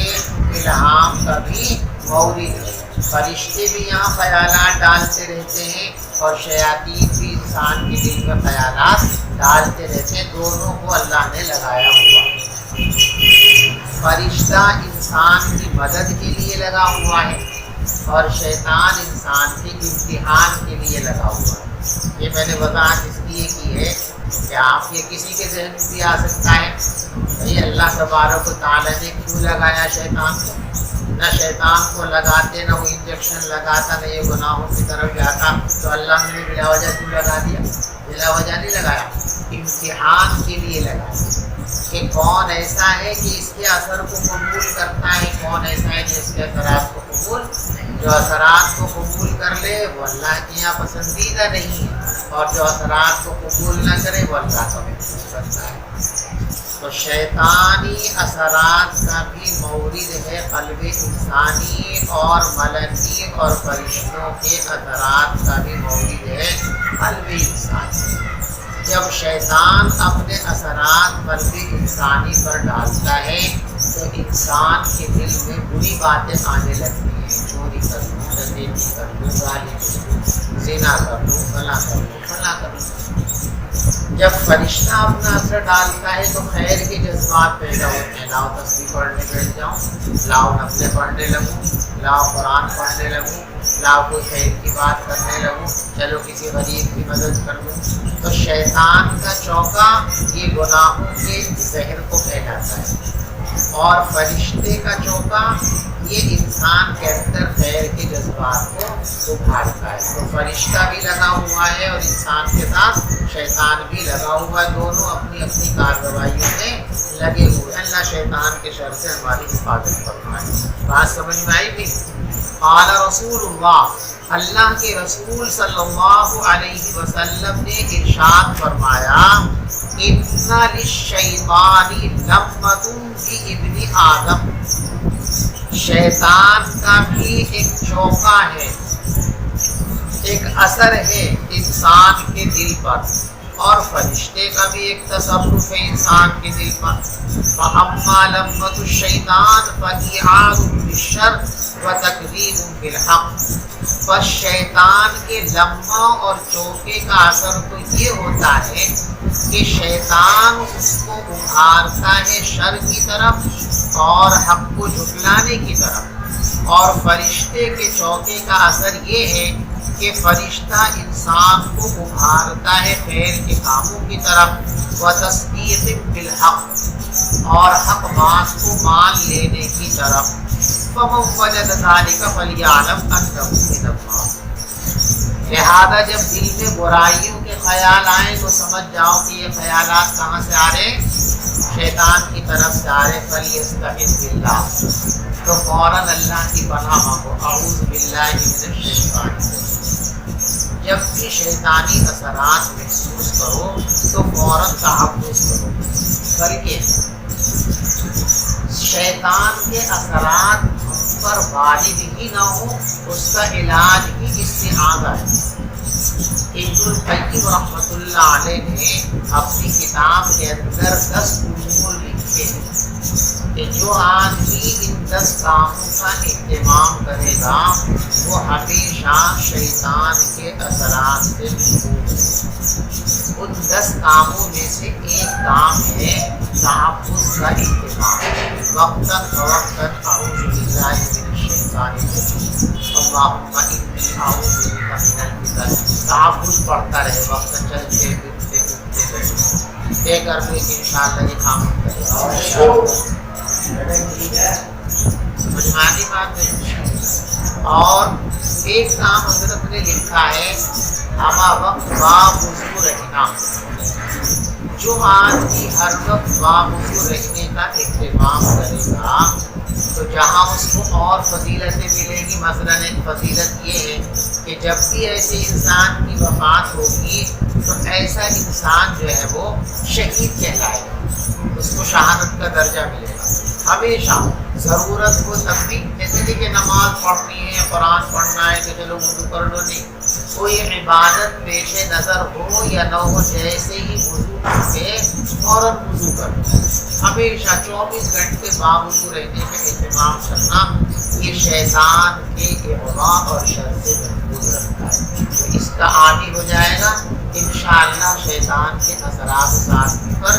الہام کا بھی مورد ہے۔ فرشتے بھی یہاں خیالات ڈالتے رہتے ہیں اور شیاطین بھی انسان کے دل میں خیالات ڈالتے رہتے ہیں، دونوں کو اللہ نے لگایا ہوا ہے۔ فرشتہ انسان کی مدد کے لیے لگا ہوا ہے اور شیطان انسان کے امتحان کے لیے لگا ہوا ہے۔ یہ میں نے وضاحت اس لیے کی ہے کہ آپ یہ کسی کے ذہن میں بھی آ سکتا ہے بھئی اللہ تبارک و تعالیٰ نے کیوں لگایا شیطان کو؟ نہ شیطان کو لگاتے نہ وہ انجیکشن لگاتا نہ یہ گناہوں کی طرف جاتا تو اللہ نے بلا وجہ کیوں لگا دیا؟ بلا وجہ نہیں لگایا، امتحان کے لیے لگایا کہ کون ایسا ہے کہ اس کے اثر کو قبول کرتا ہے، کون ایسا ہے جو اس کے اثرات کو قبول، جو اثرات کو قبول کر لے وہ اللہ کے یہاں پسندیدہ نہیں ہے، اور جو اثرات کو قبول نہ کرے وہ اللہ کا محسوس کرتا ہے۔ تو شیطانی اثرات کا بھی مورد ہے قلب انسانی، اور ملکی اور فرشتوں کے اثرات کا بھی مورد ہے قلب انسانی۔ جب شیطان اپنے اثرات قلب انسانی پر ڈالتا ہے تو انسان کے دل میں بری باتیں آنے لگتی ہیں، چوری کر لوں، ڈکیتی کر لوں، گالی کر لوں، زنا کر لوں، فلاں کر لوں، فلاں کر لوں۔ جب فرشتہ اپنا اثر ڈالتا ہے تو خیر کے جذبات پیدا ہوتے ہیں، لاؤ تسبیح پڑھنے بیٹھ جاؤں، لاؤ نفلیں پڑھنے لگوں، لاؤ قرآن پڑھنے لگوں، لاؤ کوئی خیر کی بات کرنے لگوں، چلو کسی غریب کی مدد کر لوں۔ تو شیطان کا چوکا یہ گناہوں کے زہر کو پھیلاتا ہے، اور فرشتے کا چوکا یہ انسان کے اندر خیر کے جذبات کو ابھارتا ہے۔ تو فرشتہ بھی لگا ہوا ہے اور انسان کے ساتھ شیطان بھی لگا ہوا ہے، دونوں اپنی اپنی کارروائیوں میں لگے ہوئے۔ اللہ شیطان کے شر سے ہماری حفاظت فرمائے۔ بات سمجھ میں آئی بھی؟ قال رسول اللہ، اللہ کے رسول صلی اللہ علیہ وسلم نے ارشاد فرمایا، ان للشیطان لمۃ فی ابن آدم، شیطان کا بھی ایک چوکا ہے، ایک اثر ہے انسان کے دل پر، اور فرشتے کا بھی ایک تصرف ہے انسان کے دل پر۔ فَأَمَّا لَمَّةُ الشَّيْطَانِ فَإِعَاظٌ بِالشَّرِّ وَتَكْذِيبٌ بِالْحَقِّ، بس شیطان کے لمحہ اور چوکے کا اثر تو یہ ہوتا ہے کہ شیطان اس کو ابھارتا ہے شر کی طرف اور حق کو جھٹلانے کی طرف، اور فرشتے کے چوکے کا اثر یہ ہے کہ فرشتہ انسان کو ابھارتا ہے خیر کے کاموں کی طرف، وتصدیق بالحق، اور حق بات کو مان لینے کی طرف۔ فمن وجد ذلك فليعلم انه من الله، لہذا جب دل میں برائیوں کے خیال آئیں تو سمجھ جاؤ کہ یہ خیالات کہاں سے آ رہے ہیں؟ شیطان کی طرف سے آ رہے۔ فلیستعذ باللہ، تو فوراً اللہ کی پناہ مانگو، اعوذ باللہ من الشیطان الرجیم۔ جب بھی شیطانی اثرات محسوس کرو تو فوراً تحفظ کرو، بلکہ شیطان کے اثرات ہم پر غالب ہی نہ ہو، اس کا علاج ہی استعاذہ ہے۔ ابن القیم رحمۃ اللہ علیہ نے اپنی کتاب کے اندر 10 امور لکھے ہیں کہ جو آدمی ان 10 کاموں کا اہتمام کرے گا وہ ہمیشہ شیطان کے اثرات سے محفوظ ہے۔ ان 10 کاموں میں سے ایک کام ہے تحفظ کا اہتمام، وقتاً فوقتاً اعوذ باللہ من الشیطان الرجیم، اللہم انی اعوذ بک من الفتن، تحفظ پڑھتا رہے، وقتاً چلتے پھرتے اٹھتے بیٹھتے، ایک عربی انشاءاللہ یہ کام کرے گا۔ سمجھ میں آتی بات ہے؟ اور ایک کام حضرت نے لکھا ہے، ہما وقت باوضو رہنا، جو آدمی ہر وقت باوضو رہنے کا اہتمام کرے گا تو جہاں اس کو اور فضیلتیں ملیں گی، مثلاً ایک فضیلت یہ ہے کہ جب بھی ایسے انسان کی وفات ہوگی تو ایسا انسان جو ہے وہ شہید کہلائے گا، اس کو شہادت کا درجہ ملے گا ہمیشہ۔ ضرورت ہو تب بھی، جیسے نہیں کہ نماز پڑھنی ہے، قرآن پڑھنا ہے تو چلو وضو کر لو، نہیں، کوئی عبادت پیش نظر ہو یا نہ ہو، جیسے ہی وضو کر کے فوراً وضو کر لو۔ ہمیشہ 24 گھنٹے باوضو رہنے کا اہتمام کرنا یہ شیطان کے اغوا اور شر سے محفوظ رکھتا ہے۔ تو اس کا عادی ہو جائے گا انشاءاللہ شیطان کے اثرات اس آدمی پر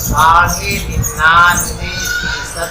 99.5%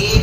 1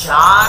4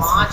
5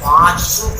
500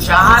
4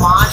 5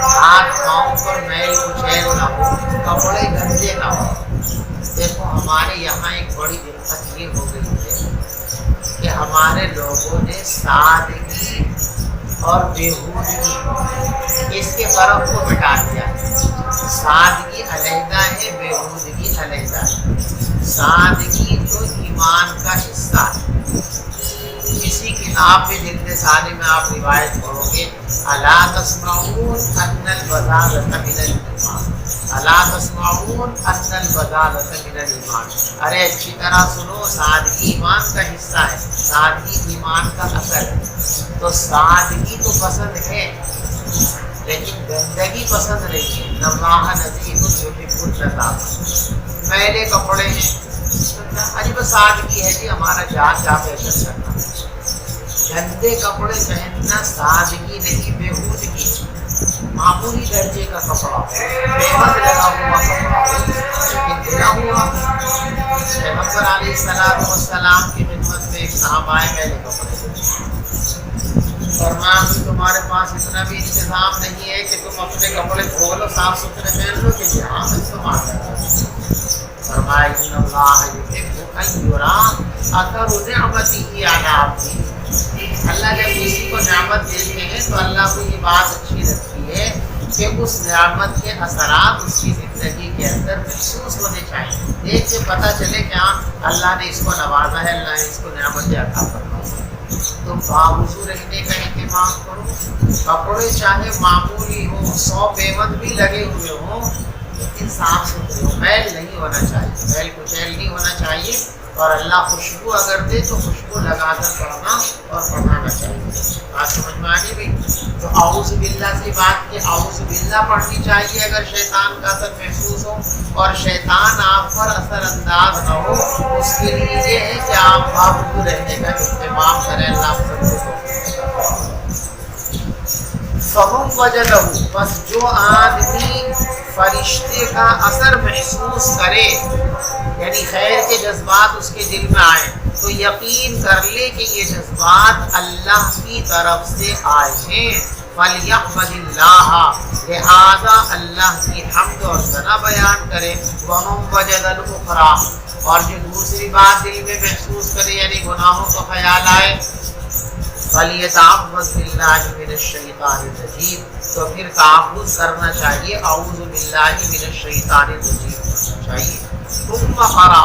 ہاتھ پاؤں پر میل کچیل نہ ہو، کپڑے گندے نہ ہو۔ دیکھو ہمارے یہاں ایک بڑی دقت یہ ہو گئی ہے کہ ہمارے لوگوں نے سادگی اور بےہودگی اس کے فرق کو مٹا دیا۔ سادگی علیحدہ ہے، بےہودگی علیحدہ ہے۔ سادگی تو ایمان کا حصہ ہے۔ کسی کتاب میں جلد ثانی میں آپ روایت پڑھو گے، الا تسمعون ان البذالۃ من الایمان، الا تسمعون ان البذالۃ من الایمان، ارے اچھی طرح سنو، سادگی ایمان کا حصہ ہے، سادگی ایمان کا اثر ہے۔ تو سادگی تو پسند ہے لیکن گندگی پسند نہیں ہے۔ اللہ نظیف یحب النظافہ، میلے کپڑے ہیں، ارے بس سادگی ہے جی، ہمارا جان جا فیشن کرنا۔ گندے کپڑے پہننا سادگی نہیں، بےہودگی۔ معمولی درجے کا کپڑا ہو، قیمت لگا ہوا کپڑا ہو لیکن دھلا ہوا۔ پیغمبر علیہ السلام کی خدمت میں ایک صاحب آئے میلے کپڑے فرمایا کہ تمہارے پاس اتنا بھی انتظام نہیں ہے کہ تم اپنے کپڑے دھو لو، صاف ستھرے پہن لو، کہ جی ہاں استعمال کرو۔ فرمایا ان اللہ یحب ان یری اثر نعمتہ علی عبدہ، اللہ جب کسی کو نعمت دیتے ہیں تو اللہ کو یہ بات اچھی لگتی ہے کہ اس نعمت کے اثرات اس کی زندگی کے اندر محسوس ہونے چاہیے، دیکھ کے پتہ چلے کہ ہاں اللہ نے اس کو نوازا ہے، اللہ نے اس کو نعمت عطا فرمائی ہے۔ تو باوضو رہنے کا اہتمام کرو، کپڑے چاہے معمولی ہوں، 100 پیمند بھی لگے ہوئے ہوں لیکن صاف ستھرے ہو، میل نہیں ہونا چاہیے، میل کچیل نہیں ہونا چاہیے۔ اور اللہ خوشبو اگر دے تو خوشبو لگا کر پڑھنا اور پڑھانا چاہیے۔ بات سمجھ میں آگے بھی؟ تو اعوذ باللہ سے بات کہ اعوذ باللہ پڑھنی چاہیے اگر شیطان کا اثر محسوس ہو، اور شیطان آپ پر اثر انداز نہ ہو، اس کے لیے یہ ہے کہ آپ باوضو رہنے کا اہتمام کریں۔ اللہ فہم وجدہ، بس جو آدمی فرشتے کا اثر محسوس کرے، یعنی خیر کے جذبات اس کے دل میں آئے، تو یقین کر لے کہ یہ جذبات اللہ کی طرف سے آئے ہیں۔ فَلْيَحْمَدِ اللَّهَ، لہذا اللہ کی حمد اور ثنا بیان کرے۔ وَمَنْ وَجَدَ الْأُخْرَى، اور جو دوسری بات دل میں محسوس کرے یعنی گناہوں کا خیال آئے، فَلْيَتَعَوَّذْ بِاللَّهِ مِنَ الشَّيْطَانِ الرَّجِيمِ، تو پھر تعوذ کرنا چاہیے، اعوذ باللہ من الشیطان الرجیم کرنا چاہیے۔ ثم قرأ،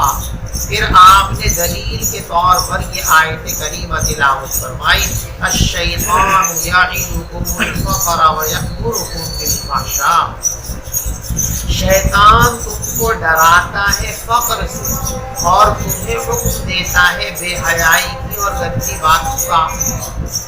پھر آپ نے دلیل کے طور پر یہ آیت کریمہ تلاوت فرمائی، الشیطان یعدکم الفقر ویأمرکم بالفحشاء، شیطان تم کو ڈراتا ہے فقر سے اور تمہیں حکم دیتا ہے بے حیائی کی اور گندی باتوں کا،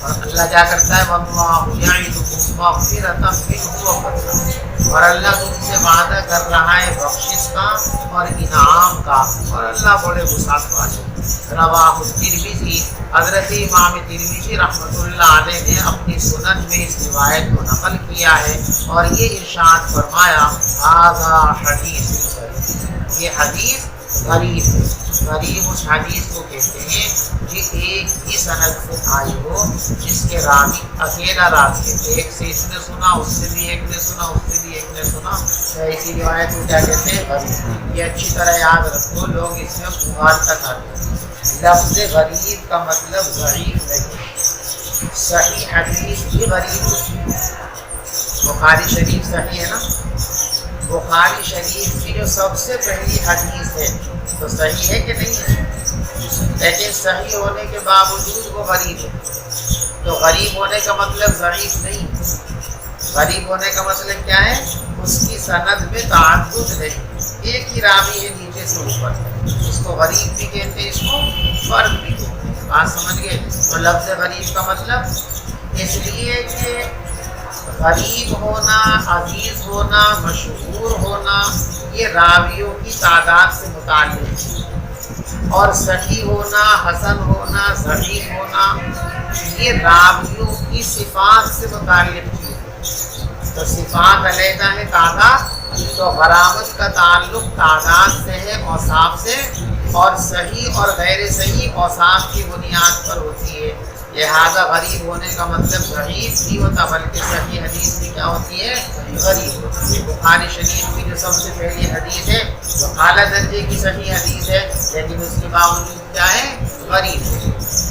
اور اللہ کیا کرتا ہے، واللہ یعدکم مغفرۃ منہ وفضلا، اور اللہ تم سے وعدہ کر رہا ہے بخشش کا اور انعام کا، اور اللہ بڑے وسعت والے۔ رواہ الترمذی، حضرت امام ترمذی رحمۃ اللہ علیہ نے اپنی سنن میں اس روایت کو نقل کیا ہے اور یہ ارشاد فرمایا، ھذا حدیث غریب، یہ حدیث غریب ہے۔ غریب اس حدیث کو کہتے ہیں جو ایک ہی سند سے آئی ہو، جس کے راوی اکیلا راوی ہے، ایک سے اس نے سنا، اس سے بھی ایک نے سنا، اس سے بھی ایک نے سنا، ایسی روایت کو کیا کہتے ہیں، غریب۔ یہ اچھی طرح یاد رکھو، لوگ اس میں غلط تک آتے ہیں۔ لفظ غریب کا مطلب ضعیف نہیں، صحیح حدیث بھی غریب ہوتی ہے۔ بخاری شریف صحیح ہے نا، بخاری شریف کی جو سب سے پہلی حدیث ہے تو صحیح ہے کہ نہیں ہے، لیکن صحیح ہونے کے باوجود وہ غریب ہے۔ تو غریب ہونے کا مطلب ضعیف نہیں، غریب ہونے کا مطلب کیا ہے، اس کی سند میں تعدد نہیں، ایک ہی راوی ہے نیچے سے اوپر، اس کو غریب بھی کہتے ہیں، اس کو فرد بھی کہتے ہیں۔ بات سمجھ گئے؟ تو لفظ غریب کا مطلب اس لیے کہ غریب ہونا، عزیز ہونا، مشہور ہونا، یہ راویوں کی تعداد سے متعلق ہے، اور صحیح ہونا، حسن ہونا، ضعیف ہونا، یہ راویوں کی صفات سے متعلق ہے۔ تو صفات علیحدہ ہے، تعداد، تو غرابت کا تعلق تعداد سے ہے، اوصاف سے، اور صحیح اور غیر صحیح اوصاف کی بنیاد پر ہوتی ہے۔ لہٰذا غریب ہونے کا مطلب ضعیف نہیں ہوتا، بلکہ صحیح حدیث بھی کیا ہوتی ہے؟ غریب۔ یہ بخاری شریف کی جو سب سے پہلی حدیث ہے وہ اعلیٰ درجے کی صحیح حدیث ہے، لیکن اس کے باوجود کیا ہے؟ غریب ہے۔